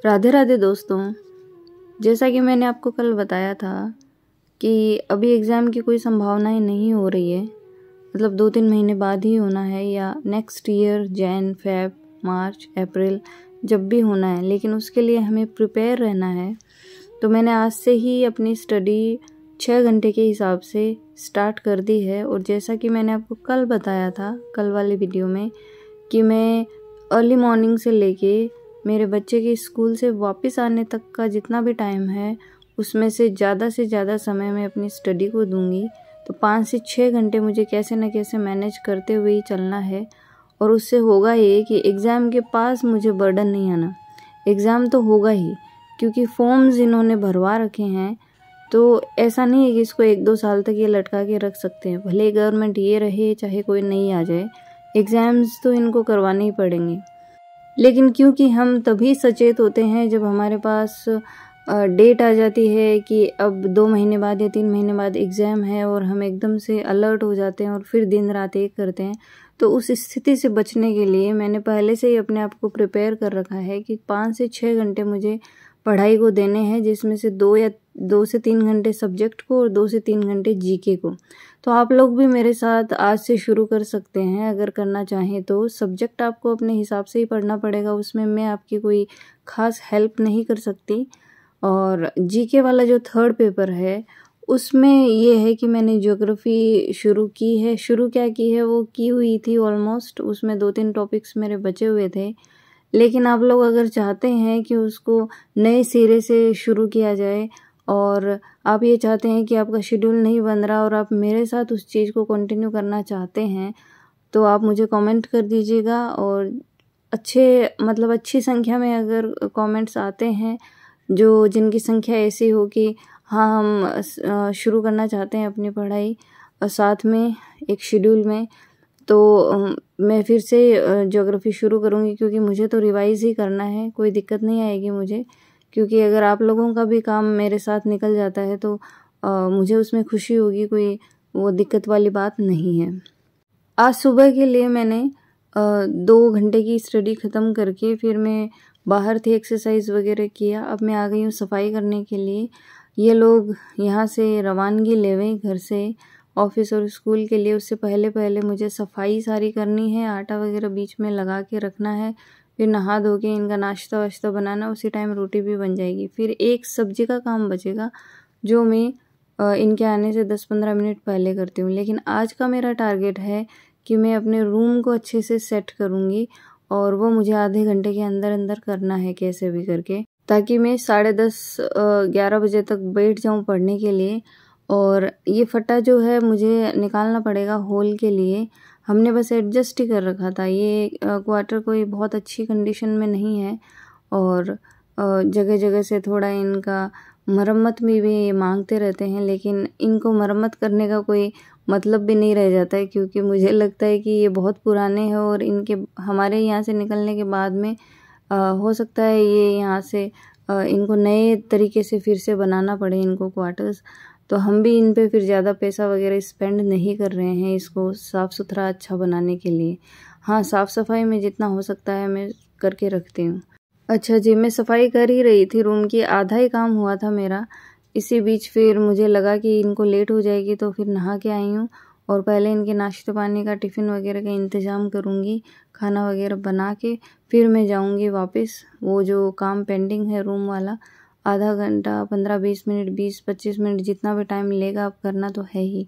राधे राधे दोस्तों। जैसा कि मैंने आपको कल बताया था कि अभी एग्ज़ाम की कोई संभावनाएं नहीं हो रही है, मतलब 2-3 महीने बाद ही होना है या next year Jan Feb March April जब भी होना है, लेकिन उसके लिए हमें प्रिपेयर रहना है। तो मैंने आज से ही अपनी स्टडी 6 घंटे के हिसाब से स्टार्ट कर दी है। और जैसा कि मैंने आपको कल बताया था कल वाले वीडियो में कि मैं अर्ली मॉर्निंग से लेके मेरे बच्चे के स्कूल से वापस आने तक का जितना भी टाइम है उसमें से ज़्यादा समय मैं अपनी स्टडी को दूंगी। तो 5 से 6 घंटे मुझे कैसे न कैसे मैनेज करते हुए ही चलना है। और उससे होगा ये कि एग्ज़ाम के पास मुझे बर्डन नहीं आना। एग्ज़ाम तो होगा ही, क्योंकि फॉर्म्स इन्होंने भरवा रखे हैं। तो ऐसा नहीं है कि इसको 1-2 साल तक ये लटका के रख सकते हैं, भले गवर्नमेंट ये रहे चाहे कोई नहीं आ जाए, एग्ज़ाम्स तो इनको करवाने ही पड़ेंगे। लेकिन क्योंकि हम तभी सचेत होते हैं जब हमारे पास डेट आ जाती है कि अब 2 महीने बाद या 3 महीने बाद एग्ज़ाम है, और हम एकदम से अलर्ट हो जाते हैं और फिर दिन रात एक करते हैं। तो उस स्थिति से बचने के लिए मैंने पहले से ही अपने आप को प्रिपेयर कर रखा है कि 5 से 6 घंटे मुझे पढ़ाई को देने हैं, जिसमें से 2 से 3 घंटे सब्जेक्ट को और 2 से 3 घंटे जीके को। तो आप लोग भी मेरे साथ आज से शुरू कर सकते हैं अगर करना चाहें तो। सब्जेक्ट आपको अपने हिसाब से ही पढ़ना पड़ेगा, उसमें मैं आपकी कोई ख़ास हेल्प नहीं कर सकती। और जीके वाला जो 3rd पेपर है उसमें ये है कि मैंने ज्योग्राफी शुरू की है। शुरू क्या की है, वो की हुई थी ऑलमोस्ट, उसमें 2-3 टॉपिक्स मेरे बचे हुए थे। लेकिन आप लोग अगर चाहते हैं कि उसको नए सिरे से शुरू किया जाए और आप ये चाहते हैं कि आपका शेड्यूल नहीं बन रहा और आप मेरे साथ उस चीज़ को कंटिन्यू करना चाहते हैं, तो आप मुझे कमेंट कर दीजिएगा। और अच्छी संख्या में अगर कमेंट्स आते हैं, जिनकी संख्या ऐसी हो कि हाँ हम शुरू करना चाहते हैं अपनी पढ़ाई साथ में एक शेड्यूल में, तो मैं फिर से ज्योग्राफी शुरू करूँगी, क्योंकि मुझे तो रिवाइज़ ही करना है। कोई दिक्कत नहीं आएगी मुझे, क्योंकि अगर आप लोगों का भी काम मेरे साथ निकल जाता है तो मुझे उसमें खुशी होगी, कोई वो दिक्कत वाली बात नहीं है। आज सुबह के लिए मैंने 2 घंटे की स्टडी ख़त्म करके फिर मैं बाहर थी, एक्सरसाइज वगैरह किया। अब मैं आ गई हूँ सफाई करने के लिए। ये लोग यहाँ से रवानगी ले हुए घर से ऑफिस और स्कूल के लिए। उससे पहले मुझे सफाई सारी करनी है, आटा वगैरह बीच में लगा के रखना है, फिर नहा धो के इनका नाश्ता वाश्ता बनाना, उसी टाइम रोटी भी बन जाएगी। फिर एक सब्जी का काम बचेगा जो मैं इनके आने से 10-15 मिनट पहले करती हूँ। लेकिन आज का मेरा टारगेट है कि मैं अपने रूम को अच्छे से सेट करूँगी, और वो मुझे आधे घंटे के अंदर करना है कैसे भी करके, ताकि मैं 10:30-11 बजे तक बैठ जाऊँ पढ़ने के लिए। और ये फटा जो है मुझे निकालना पड़ेगा हॉल के लिए। हमने बस एडजस्ट ही कर रखा था, ये क्वार्टर कोई बहुत अच्छी कंडीशन में नहीं है, और जगह जगह से थोड़ा इनका मरम्मत में भी ये मांगते रहते हैं। लेकिन इनको मरम्मत करने का कोई मतलब भी नहीं रह जाता है, क्योंकि मुझे लगता है कि ये बहुत पुराने हैं और हमारे यहाँ से निकलने के बाद में हो सकता है ये यहाँ से इनको नए तरीके से फिर से बनाना पड़े इनको क्वार्टर्स। तो हम भी इन पे फिर ज़्यादा पैसा वगैरह स्पेंड नहीं कर रहे हैं इसको साफ़ सुथरा अच्छा बनाने के लिए। हाँ, साफ़ सफाई में जितना हो सकता है मैं करके रखती हूँ। अच्छा जी, मैं सफाई कर ही रही थी रूम की, आधा ही काम हुआ था मेरा। इसी बीच फिर मुझे लगा कि इनको लेट हो जाएगी, तो फिर नहा के आई हूँ और पहले इनके नाश्ते पानी का टिफ़िन वगैरह का इंतज़ाम करूँगी, खाना वगैरह बना के फिर मैं जाऊँगी वापस। वो जो काम पेंडिंग है रूम वाला, आधा घंटा 15-20 मिनट 20-25 मिनट जितना भी टाइम लेगा, अब करना तो है ही।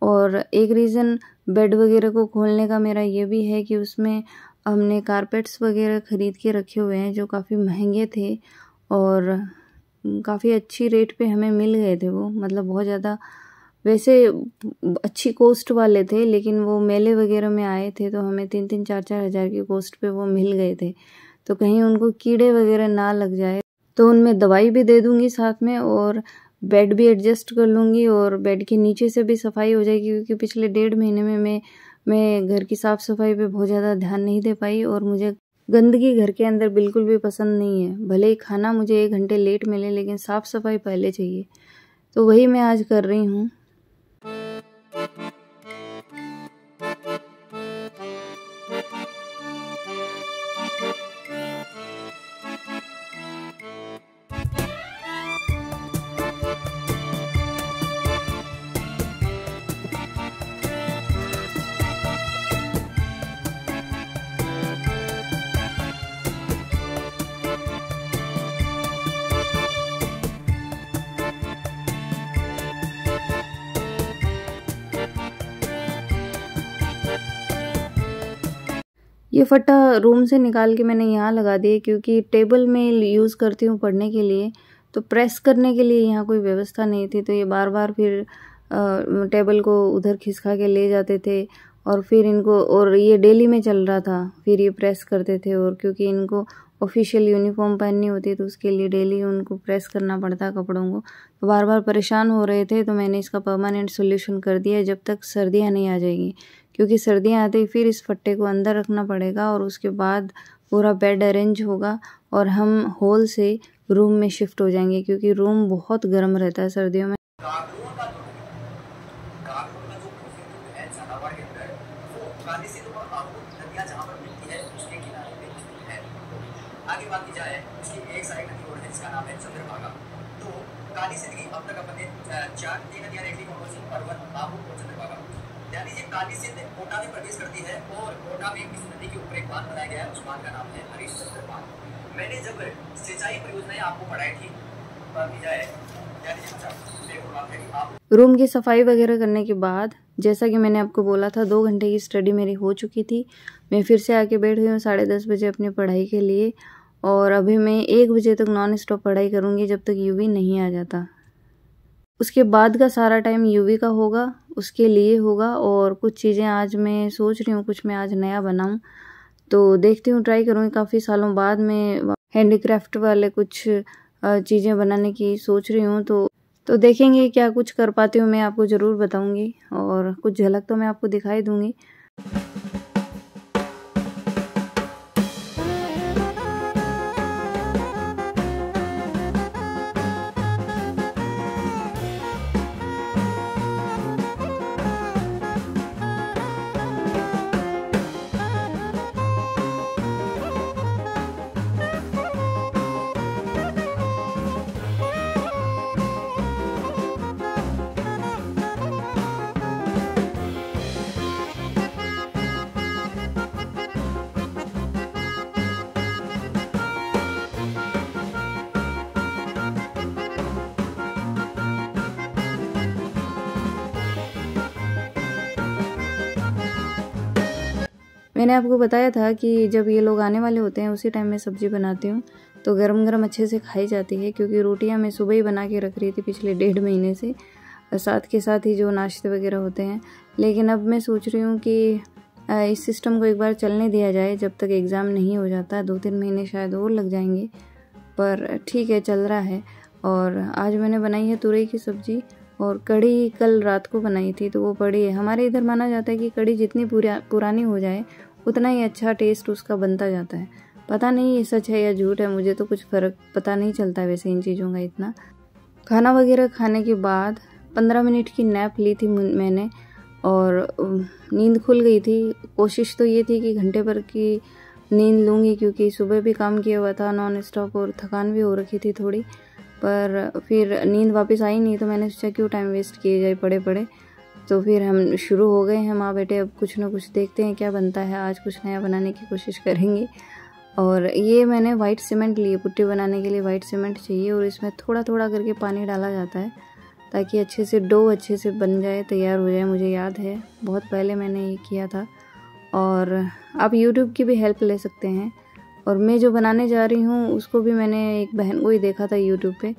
और एक रीज़न बेड वगैरह को खोलने का मेरा ये भी है कि उसमें हमने कारपेट्स वगैरह ख़रीद के रखे हुए हैं जो काफ़ी महंगे थे, और काफ़ी अच्छी रेट पे हमें मिल गए थे वो, मतलब बहुत ज़्यादा वैसे अच्छी कॉस्ट वाले थे, लेकिन वो मेले वगैरह में आए थे तो हमें 3-3 4-4 हज़ार की कॉस्ट पे वो मिल गए थे। तो कहीं उनको कीड़े वगैरह ना लग जाए, तो उनमें दवाई भी दे दूँगी साथ में, और बेड भी एडजस्ट कर लूँगी, और बेड के नीचे से भी सफाई हो जाएगी, क्योंकि पिछले 1.5 महीने में मैं घर की साफ़ सफाई पे बहुत ज़्यादा ध्यान नहीं दे पाई, और मुझे गंदगी घर के अंदर बिल्कुल भी पसंद नहीं है। भले ही खाना मुझे 1 घंटे लेट मिले, लेकिन साफ़ सफाई पहले चाहिए। तो वही मैं आज कर रही हूँ। ये फट्टा रूम से निकाल के मैंने यहाँ लगा दिया, क्योंकि टेबल में यूज़ करती हूँ पढ़ने के लिए, तो प्रेस करने के लिए यहाँ कोई व्यवस्था नहीं थी। तो ये बार बार फिर टेबल को उधर खिसका के ले जाते थे, और फिर इनको, और ये डेली में चल रहा था, फिर ये प्रेस करते थे। और क्योंकि इनको ऑफिशियल यूनिफॉर्म पहननी होती है तो उसके लिए डेली उनको प्रेस करना पड़ता है कपड़ों को, तो बार बार परेशान हो रहे थे। तो मैंने इसका परमानेंट सोल्यूशन कर दिया जब तक सर्दियाँ नहीं आ जाएगी, क्योंकि सर्दियाँ आते ही फिर इस फट्टे को अंदर रखना पड़ेगा, और उसके बाद पूरा बेड अरेंज होगा और हम हॉल से रूम में शिफ्ट हो जाएंगे, क्योंकि रूम बहुत गर्म रहता है सर्दियों में। आगे बात की जाए उसकी एक साइड नदी और है जिसका नाम है चंद्रभागा। तो काली सिंध अब तक अपने 4 नदियां रेखी कौन सी, परवन, बाबू और चंद्रभागा। यानी ये काली सिंध कोटा में प्रवेश करती है, और कोटा में इस नदी के ऊपर एक बांध बनाया गया है, उस बांध का नाम है हरिश्चंद्र बांध। मैंने जब सिंचाई परियोजनाएं आपको पढ़ाई थी, बात की जाए रूम की सफाई वगैरह करने के बाद, जैसा कि मैंने आपको बोला था, 2 घंटे की स्टडी मेरी हो चुकी थी। मैं फिर से आके बैठ गई हूँ 10:30 बजे अपनी पढ़ाई के लिए, और अभी मैं 1 बजे तक नॉन स्टॉप पढ़ाई करूँगी जब तक यूवी नहीं आ जाता। उसके बाद का सारा टाइम यूवी का होगा, उसके लिए होगा। और कुछ चीज़ें आज मैं सोच रही हूँ, कुछ मैं आज नया बनाऊँ, तो देखती हूँ, ट्राई करूँगी। काफ़ी सालों बाद मैं हैंडीक्राफ्ट वाले कुछ चीज़ें बनाने की सोच रही हूँ, तो देखेंगे क्या कुछ कर पाती हूँ, मैं आपको ज़रूर बताऊँगी, और कुछ झलक तो मैं आपको दिखाई दूँगी। मैंने आपको बताया था कि जब ये लोग आने वाले होते हैं उसी टाइम मैं सब्ज़ी बनाती हूँ, तो गरम गरम अच्छे से खाई जाती है, क्योंकि रोटियाँ मैं सुबह ही बना के रख रही थी पिछले 1.5 महीने से, साथ के साथ ही जो नाश्ते वगैरह होते हैं। लेकिन अब मैं सोच रही हूँ कि इस सिस्टम को एक बार चलने दिया जाए जब तक एग्ज़ाम नहीं हो जाता। 2-3 महीने शायद और लग जाएंगे, पर ठीक है, चल रहा है। और आज मैंने बनाई है तुरई की सब्ज़ी, और कढ़ी कल रात को बनाई थी तो वो पड़ी है। हमारे इधर माना जाता है कि कढ़ी जितनी पुरानी हो जाए उतना ही अच्छा टेस्ट उसका बनता जाता है। पता नहीं ये सच है या झूठ है, मुझे तो कुछ फ़र्क पता नहीं चलता है वैसे इन चीज़ों का इतना। खाना वगैरह खाने के बाद 15 मिनट की नैप ली थी मैंने, और नींद खुल गई थी। कोशिश तो ये थी कि घंटे भर की नींद लूँगी, क्योंकि सुबह भी काम किया हुआ था नॉन स्टॉप, और थकान भी हो रखी थी थोड़ी, पर फिर नींद वापस आई नहीं। तो मैंने सोचा क्यों टाइम वेस्ट किए जाए पड़े पड़े। तो फिर हम शुरू हो गए हैं माँ बेटे, अब कुछ ना कुछ देखते हैं क्या बनता है। आज कुछ नया बनाने की कोशिश करेंगे। और ये मैंने वाइट सीमेंट लिए, पुट्टी बनाने के लिए वाइट सीमेंट चाहिए, और इसमें थोड़ा थोड़ा करके पानी डाला जाता है ताकि अच्छे से डो अच्छे से बन जाए, तैयार हो जाए। मुझे याद है बहुत पहले मैंने ये किया था। और आप यूट्यूब की भी हेल्प ले सकते हैं। और मैं जो बनाने जा रही हूँ उसको भी मैंने एक बहन को ही देखा था यूट्यूब पे।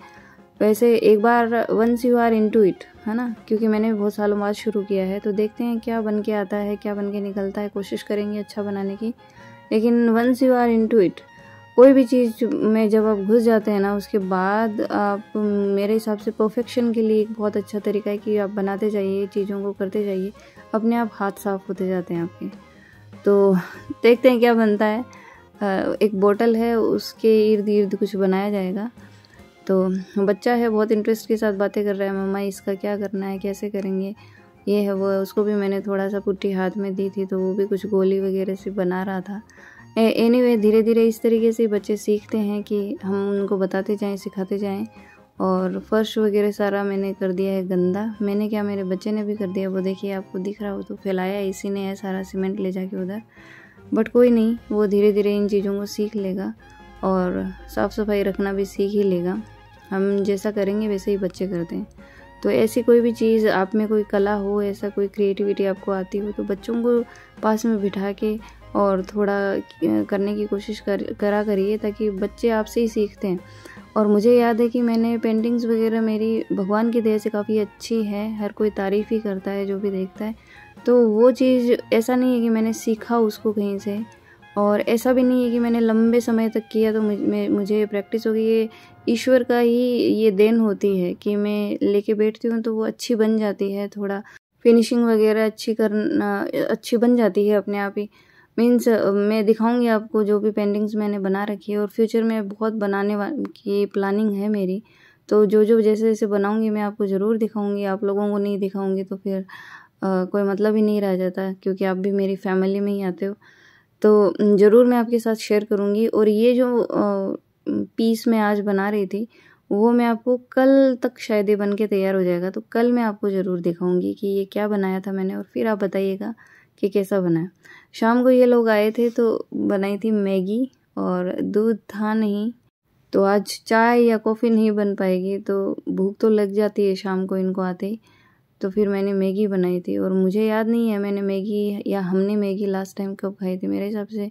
वैसे एक बार once you are into it, है ना, क्योंकि मैंने बहुत सालों बाद शुरू किया है, तो देखते हैं क्या बन के आता है, क्या बन के निकलता है। कोशिश करेंगे अच्छा बनाने की। लेकिन once you are into it, कोई भी चीज़ में जब आप घुस जाते हैं ना, उसके बाद आप, मेरे हिसाब से परफेक्शन के लिए एक बहुत अच्छा तरीका है कि आप बनाते जाइए, चीज़ों को करते जाइए, अपने आप हाथ साफ होते जाते हैं आपके। तो देखते हैं क्या बनता है। एक बोतल है, उसके इर्द गिर्द कुछ बनाया जाएगा। तो बच्चा है, बहुत इंटरेस्ट के साथ बातें कर रहा है, मम्मा इसका क्या करना है, कैसे करेंगे, ये है वो है। उसको भी मैंने थोड़ा सा पुट्टी हाथ में दी थी, तो वो भी कुछ गोली वगैरह से बना रहा था। एनीवे, धीरे धीरे इस तरीके से बच्चे सीखते हैं कि हम उनको बताते जाएं, सिखाते जाएं। और फर्श वगैरह सारा मैंने कर दिया है गंदा। मैंने क्या, मेरे बच्चे ने भी कर दिया। वो देखिए, आपको दिख रहा हो तो फैलाया इसी ने है सारा सीमेंट ले जाके उधर। बट कोई नहीं, वो धीरे धीरे इन चीज़ों को सीख लेगा, और साफ़ सफाई रखना भी सीख ही लेगा। हम जैसा करेंगे वैसे ही बच्चे करते हैं। तो ऐसी कोई भी चीज़, आप में कोई कला हो, ऐसा कोई क्रिएटिविटी आपको आती हो, तो बच्चों को पास में बिठा के और थोड़ा करने की कोशिश करा करिए, ताकि बच्चे आपसे ही सीखते हैं। और मुझे याद है कि मैंने पेंटिंग्स वगैरह मेरी भगवान की दया से काफ़ी अच्छी है, हर कोई तारीफ़ ही करता है जो भी देखता है। तो वो चीज़ ऐसा नहीं है कि मैंने सीखा उसको कहीं से, और ऐसा भी नहीं है कि मैंने लंबे समय तक किया तो मुझे प्रैक्टिस हो गई। ये ईश्वर का ही ये देन होती है कि मैं लेके बैठती हूँ तो वो अच्छी बन जाती है, थोड़ा फिनिशिंग वगैरह अच्छी बन जाती है अपने आप ही। मीन्स मैं दिखाऊंगी आपको जो भी पेंटिंग्स मैंने बना रखी है, और फ्यूचर में बहुत बनाने की प्लानिंग है मेरी। तो जो जैसे जैसे बनाऊंगी मैं आपको ज़रूर दिखाऊंगी, आप लोगों को नहीं दिखाऊंगी तो फिर कोई मतलब ही नहीं रह जाता, क्योंकि आप भी मेरी फैमिली में ही आते हो। तो ज़रूर मैं आपके साथ शेयर करूंगी। और ये जो पीस मैं आज बना रही थी वो मैं आपको कल तक शायद ये बन के तैयार हो जाएगा, तो कल मैं आपको ज़रूर दिखाऊंगी कि ये क्या बनाया था मैंने, और फिर आप बताइएगा कि कैसा बना है। शाम को ये लोग आए थे तो बनाई थी मैगी, और दूध था नहीं, तो आज चाय या कॉफ़ी नहीं बन पाएगी, तो भूख तो लग जाती है शाम को इनको आते ही। तो फिर मैंने मैगी बनाई थी, और मुझे याद नहीं है मैंने मैगी या हमने मैगी लास्ट टाइम कब खाई थी। मेरे हिसाब से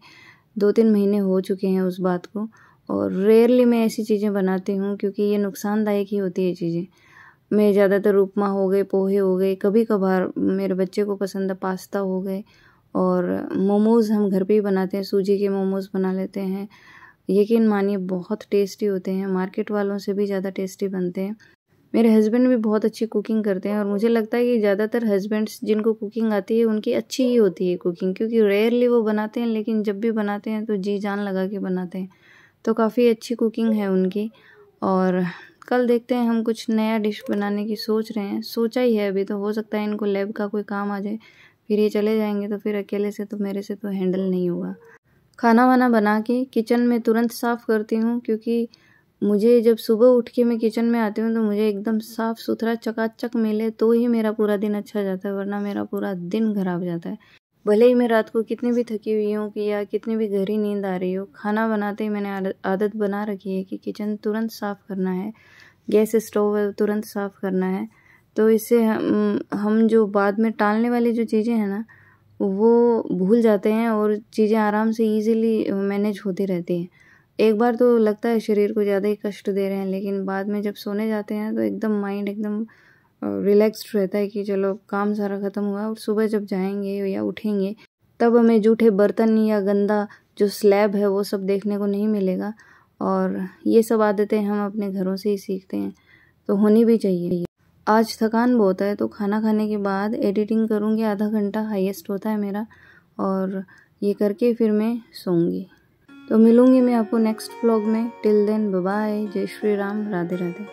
2-3 महीने हो चुके हैं उस बात को। और रेयरली मैं ऐसी चीज़ें बनाती हूँ, क्योंकि ये नुकसानदायक ही होती है चीज़ें। मैं ज़्यादातर उपमा हो गए, पोहे हो गए, कभी कभार मेरे बच्चे को पसंद है पास्ता हो गए, और मोमोज़ हम घर पे ही बनाते हैं, सूजी के मोमोज़ बना लेते हैं। यकीन मानिए बहुत टेस्टी होते हैं, मार्केट वालों से भी ज़्यादा टेस्टी बनते हैं। मेरे हस्बैंड भी बहुत अच्छी कुकिंग करते हैं, और मुझे लगता है कि ज़्यादातर हस्बैंड्स जिनको कुकिंग आती है उनकी अच्छी ही होती है कुकिंग, क्योंकि रेयरली वो बनाते हैं, लेकिन जब भी बनाते हैं तो जी जान लगा के बनाते हैं। तो काफ़ी अच्छी कुकिंग है उनकी। और कल देखते हैं, हम कुछ नया डिश बनाने की सोच रहे हैं, सोचा ही है अभी, तो हो सकता है इनको लैब का कोई काम आ जाए, फिर ये चले जाएंगे, तो फिर अकेले से तो मेरे से तो हैंडल नहीं होगा। खाना वाना बना के किचन में तुरंत साफ़ करती हूँ, क्योंकि मुझे जब सुबह उठ के मैं किचन में आती हूँ तो मुझे एकदम साफ़ सुथरा चकाचक मिले तो ही मेरा पूरा दिन अच्छा जाता है, वरना मेरा पूरा दिन खराब जाता है। भले ही मैं रात को कितनी भी थकी हुई हूँ कि या कितनी भी गहरी नींद आ रही हो, खाना बनाते ही मैंने आदत बना रखी है कि किचन तुरंत साफ़ करना है, गैस स्टोव है तुरंत साफ़ करना है। तो इससे हम जो बाद में टालने वाली जो चीज़ें हैं ना वो भूल जाते हैं, और चीज़ें आराम से ईज़िली मैनेज होती रहती हैं। एक बार तो लगता है शरीर को ज़्यादा ही कष्ट दे रहे हैं, लेकिन बाद में जब सोने जाते हैं तो एकदम माइंड एकदम रिलैक्स्ड रहता है कि चलो काम सारा ख़त्म हुआ, और सुबह जब जाएंगे या उठेंगे तब हमें जूठे बर्तन या गंदा जो स्लैब है वो सब देखने को नहीं मिलेगा। और ये सब आदतें हम अपने घरों से ही सीखते हैं, तो होनी भी चाहिए। आज थकान बहुत है, तो खाना खाने के बाद एडिटिंग करूँगी, आधा घंटा हाईएस्ट होता है मेरा, और ये करके फिर मैं सोऊंगी। तो मिलूँगी मैं आपको नेक्स्ट व्लॉग में। टिल देन बाय बाय, जय श्री राम, राधे राधे।